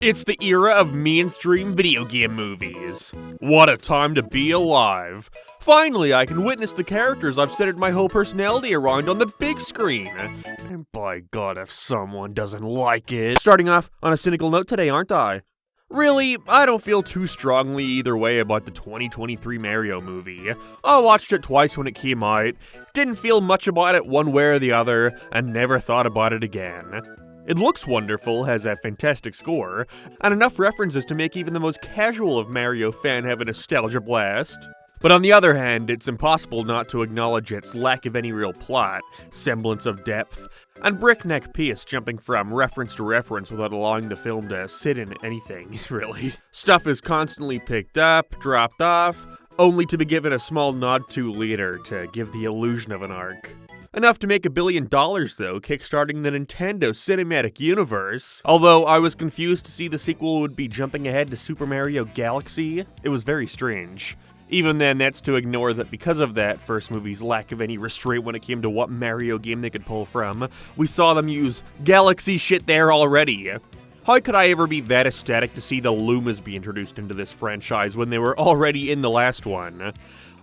It's the era of mainstream video game movies. What a time to be alive. Finally, I can witness the characters I've centered my whole personality around on the big screen. And by God, if someone doesn't like it. Starting off on a cynical note today, aren't I? Really, I don't feel too strongly either way about the 2023 Mario movie. I watched it twice when it came out, didn't feel much about it one way or the other, and never thought about it again. It looks wonderful, has a fantastic score, and enough references to make even the most casual of Mario fan have a nostalgia blast. But on the other hand, it's impossible not to acknowledge its lack of any real plot, semblance of depth, and breakneck pace jumping from reference to reference without allowing the film to sit in anything, really. Stuff is constantly picked up, dropped off, only to be given a small nod to later to give the illusion of an arc. Enough to make $1 billion, though, kickstarting the Nintendo Cinematic Universe. Although I was confused to see the sequel would be jumping ahead to Super Mario Galaxy, it was very strange. Even then, that's to ignore that because of that first movie's lack of any restraint when it came to what Mario game they could pull from, we saw them use Galaxy shit there already. How could I ever be that ecstatic to see the Lumas be introduced into this franchise when they were already in the last one?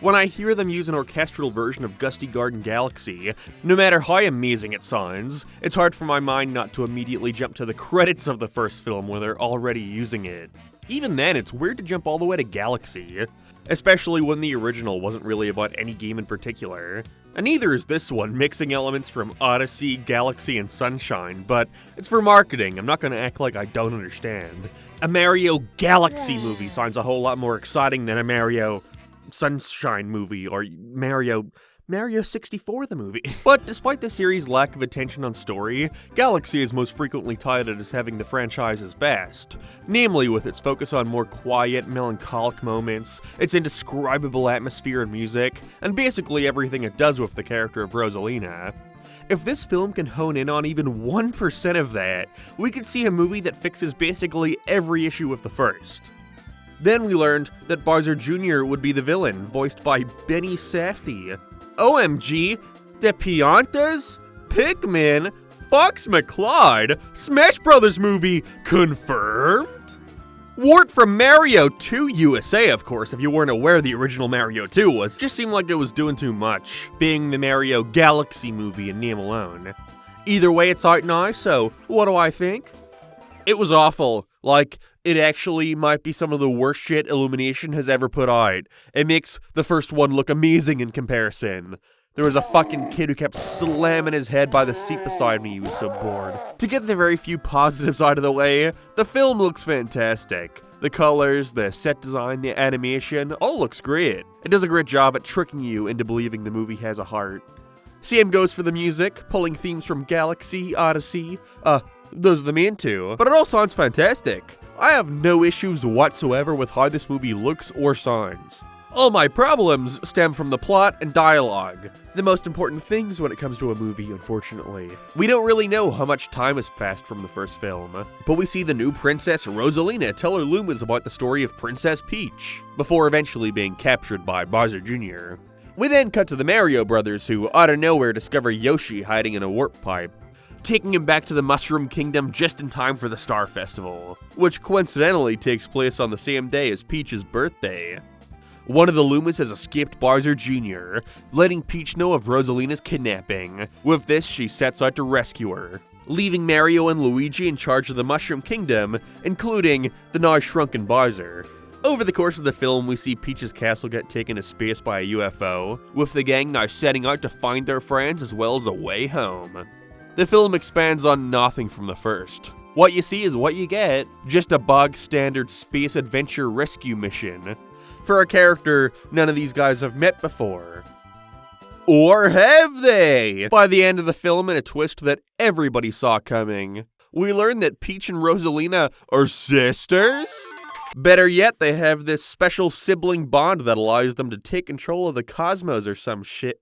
When I hear them use an orchestral version of Gusty Garden Galaxy, no matter how amazing it sounds, it's hard for my mind not to immediately jump to the credits of the first film when they're already using it. Even then, it's weird to jump all the way to Galaxy, especially when the original wasn't really about any game in particular. And neither is this one, mixing elements from Odyssey, Galaxy, and Sunshine, but it's for marketing. I'm not gonna act like I don't understand. A Mario Galaxy movie sounds a whole lot more exciting than a Mario Sunshine movie, or Mario 64 the movie. But despite the series' lack of attention on story, Galaxy is most frequently touted as having the franchise's best, namely with its focus on more quiet, melancholic moments, its indescribable atmosphere and music, and basically everything it does with the character of Rosalina. If this film can hone in on even 1% of that, we could see a movie that fixes basically every issue with the first. Then we learned that Bowser Jr. would be the villain, voiced by Benny Safdie. OMG, the Piantas, Pikmin, Fox McCloud, Smash Brothers movie, confirmed? Wart from Mario 2 USA, of course, if you weren't aware the original Mario 2 was. Just seemed like it was doing too much, being the Mario Galaxy movie in name alone. Either way, it's out now, so what do I think? It was awful. Like, it actually might be some of the worst shit Illumination has ever put out. It makes the first one look amazing in comparison. There was a fucking kid who kept slamming his head by the seat beside me, he was so bored. To get the very few positives out of the way, the film looks fantastic. The colors, the set design, the animation, all looks great. It does a great job at tricking you into believing the movie has a heart. Same goes for the music, pulling themes from Galaxy, Odyssey, those are the main two, but it all sounds fantastic. I have no issues whatsoever with how this movie looks or sounds. All my problems stem from the plot and dialogue, the most important things when it comes to a movie, unfortunately. We don't really know how much time has passed from the first film, but we see the new Princess Rosalina tell her Lumas about the story of Princess Peach, before eventually being captured by Bowser Jr. We then cut to the Mario brothers who, out of nowhere, discover Yoshi hiding in a warp pipe, taking him back to the Mushroom Kingdom just in time for the Star Festival, which coincidentally takes place on the same day as Peach's birthday. One of the Lumas has escaped Bowser Jr., letting Peach know of Rosalina's kidnapping. With this, she sets out to rescue her, leaving Mario and Luigi in charge of the Mushroom Kingdom, including the now shrunken Bowser. Over the course of the film, we see Peach's castle get taken to space by a UFO, with the gang now setting out to find their friends as well as a way home. The film expands on nothing from the first. What you see is what you get, just a bog standard space adventure rescue mission, for a character none of these guys have met before. Or have they? By the end of the film, in a twist that everybody saw coming, we learn that Peach and Rosalina are sisters? Better yet, they have this special sibling bond that allows them to take control of the cosmos or some shit.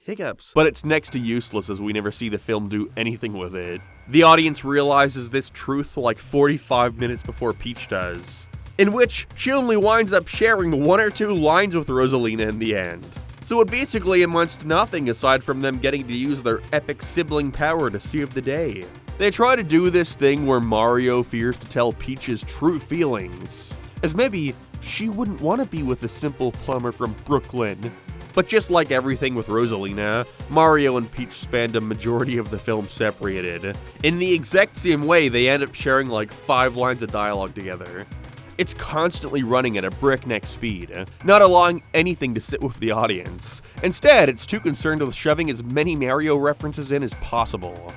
Hiccups. But it's next to useless as we never see the film do anything with it. The audience realizes this truth like 45 minutes before Peach does, in which she only winds up sharing 1 or 2 lines with Rosalina in the end. So it basically amounts to nothing aside from them getting to use their epic sibling power to save the day. They try to do this thing where Mario fears to tell Peach's true feelings, as maybe she wouldn't want to be with a simple plumber from Brooklyn. But just like everything with Rosalina, Mario and Peach spend a majority of the film separated. In the exact same way, they end up sharing like 5 lines of dialogue together. It's constantly running at a breakneck speed, not allowing anything to sit with the audience. Instead, it's too concerned with shoving as many Mario references in as possible.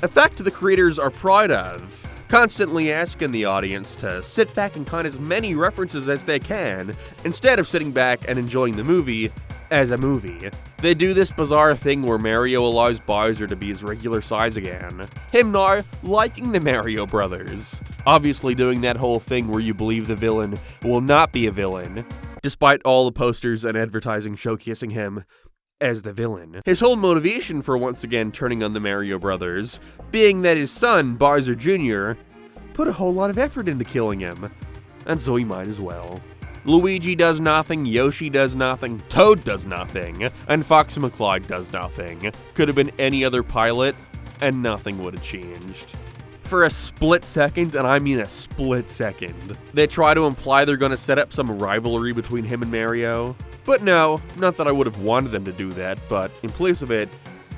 A fact the creators are proud of, constantly asking the audience to sit back and count as many references as they can, instead of sitting back and enjoying the movie as a movie. They do this bizarre thing where Mario allows Bowser to be his regular size again. Him now liking the Mario Brothers. Obviously doing that whole thing where you believe the villain will not be a villain, despite all the posters and advertising showcasing him as the villain. His whole motivation for once again turning on the Mario Brothers being that his son, Bowser Jr., put a whole lot of effort into killing him, and so he might as well. Luigi does nothing, Yoshi does nothing, Toad does nothing, and Fox McCloud does nothing. Could have been any other pilot, and nothing would have changed. For a split second, and I mean a split second, they try to imply they're going to set up some rivalry between him and Mario. But no, not that I would have wanted them to do that, but in place of it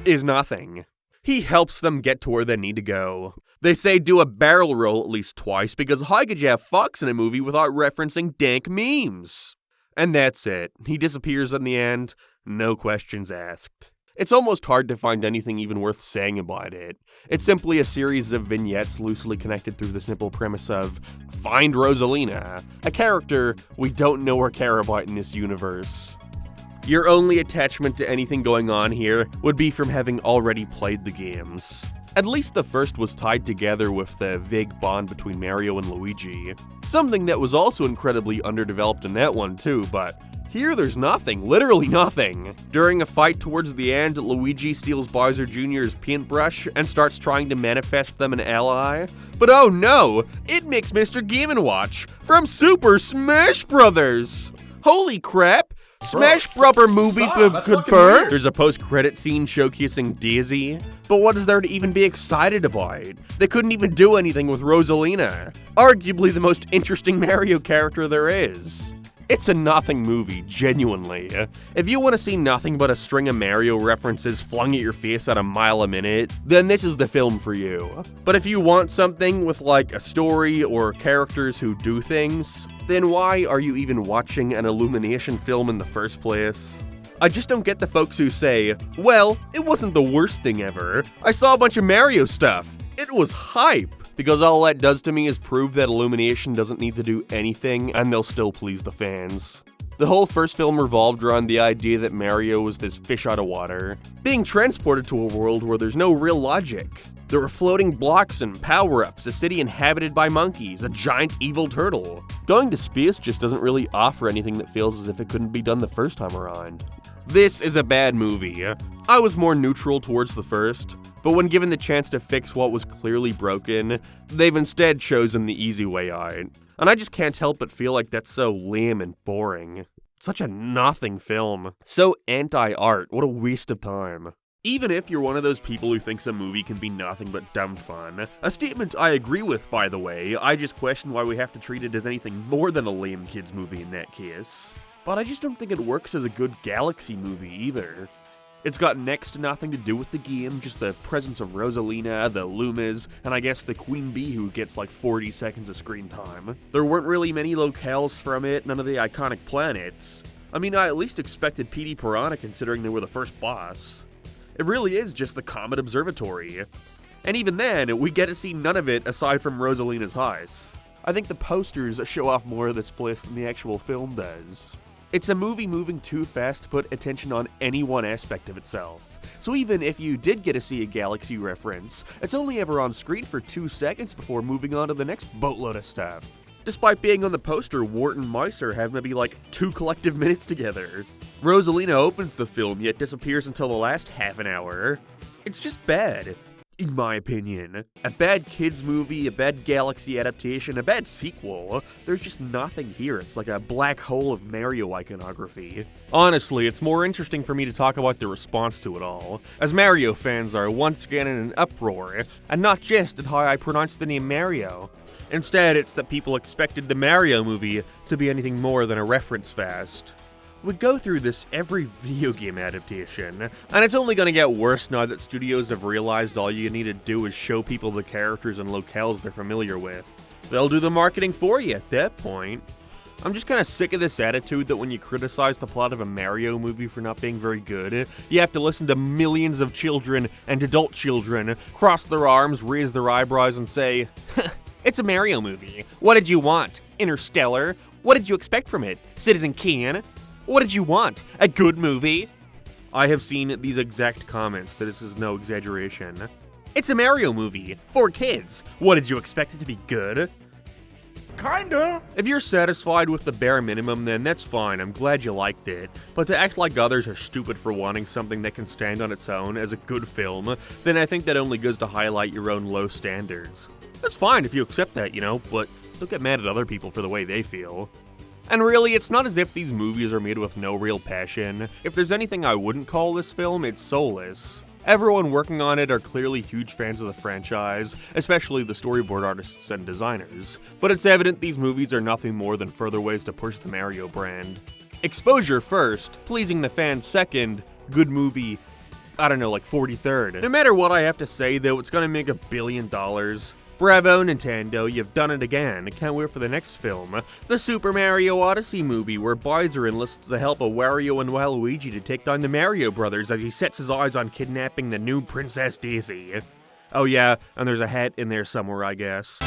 is nothing. He helps them get to where they need to go. They say do a barrel roll at least twice because how could you have Fox in a movie without referencing dank memes? And that's it. He disappears in the end, no questions asked. It's almost hard to find anything even worth saying about it. It's simply a series of vignettes loosely connected through the simple premise of find Rosalina, a character we don't know or care about in this universe. Your only attachment to anything going on here would be from having already played the games. At least the first was tied together with the vague bond between Mario and Luigi. Something that was also incredibly underdeveloped in that one too, but here there's nothing, literally nothing. During a fight towards the end, Luigi steals Bowser Jr.'s paintbrush and starts trying to manifest them an ally. But oh no, it makes Mr. Game & Watch from Super Smash Bros. Holy crap! Smash Brother movie confirmed. There's a post-credit scene showcasing Daisy, but what is there to even be excited about? They couldn't even do anything with Rosalina, arguably the most interesting Mario character there is. It's a nothing movie, genuinely. If you want to see nothing but a string of Mario references flung at your face at a mile a minute, then this is the film for you. But if you want something with like a story or characters who do things, then why are you even watching an Illumination film in the first place? I just don't get the folks who say, well, it wasn't the worst thing ever. I saw a bunch of Mario stuff. It was hype. Because all that does to me is prove that Illumination doesn't need to do anything and they'll still please the fans. The whole first film revolved around the idea that Mario was this fish out of water, being transported to a world where there's no real logic. There were floating blocks and power-ups, a city inhabited by monkeys, a giant evil turtle. Going to space just doesn't really offer anything that feels as if it couldn't be done the first time around. This is a bad movie. I was more neutral towards the first, but when given the chance to fix what was clearly broken, they've instead chosen the easy way out. And I just can't help but feel like that's so lame and boring. Such a nothing film. So anti-art, what a waste of time. Even if you're one of those people who thinks a movie can be nothing but dumb fun, a statement I agree with, by the way, I just question why we have to treat it as anything more than a lame kids movie in that case. But I just don't think it works as a good Galaxy movie either. It's got next to nothing to do with the game, just the presence of Rosalina, the Lumas, and I guess the Queen Bee who gets like 40 seconds of screen time. There weren't really many locales from it, none of the iconic planets. I mean, I at least expected PD Piranha considering they were the first boss. It really is just the Comet Observatory. And even then, we get to see none of it aside from Rosalina's house. I think the posters show off more of this place than the actual film does. It's a movie moving too fast to put attention on any one aspect of itself. So even if you did get to see a Galaxy reference, it's only ever on screen for 2 seconds before moving on to the next boatload of stuff. Despite being on the poster, Wart and Meiser have maybe like 2 collective minutes together. Rosalina opens the film, yet disappears until the last half an hour. It's just bad. in my opinion. A bad kids movie, a bad Galaxy adaptation, a bad sequel. There's just nothing here. It's like a black hole of Mario iconography. Honestly, it's more interesting for me to talk about the response to it all, as Mario fans are once again in an uproar, and not just at how I pronounce the name Mario. Instead, it's that people expected the Mario movie to be anything more than a reference fest. We go through this every video game adaptation, and it's only gonna get worse now that studios have realized all you need to do is show people the characters and locales they're familiar with. They'll do the marketing for you at that point. I'm just kinda sick of this attitude that when you criticize the plot of a Mario movie for not being very good, you have to listen to millions of children and adult children cross their arms, raise their eyebrows, and say, "It's a Mario movie. What did you want? Interstellar? What did you expect from it? Citizen Kane? What did you want? A good movie?" I have seen these exact comments, that this is no exaggeration. "It's a Mario movie. For kids. What did you expect it to be good?" Kinda. If you're satisfied with the bare minimum, then that's fine, I'm glad you liked it. But to act like others are stupid for wanting something that can stand on its own as a good film, then I think that only goes to highlight your own low standards. That's fine if you accept that, but don't get mad at other people for the way they feel. And really, it's not as if these movies are made with no real passion. If there's anything I wouldn't call this film, it's soulless. Everyone working on it are clearly huge fans of the franchise, especially the storyboard artists and designers, but it's evident these movies are nothing more than further ways to push the Mario brand. Exposure first, pleasing the fans second, good movie, I don't know, like 43rd. No matter what I have to say though, it's gonna make $1 billion. Bravo, Nintendo, you've done it again. Can't wait for the next film. The Super Mario Odyssey movie, where Bowser enlists the help of Wario and Waluigi to take down the Mario Brothers as he sets his eyes on kidnapping the new Princess Daisy. Oh yeah, and there's a hat in there somewhere, I guess.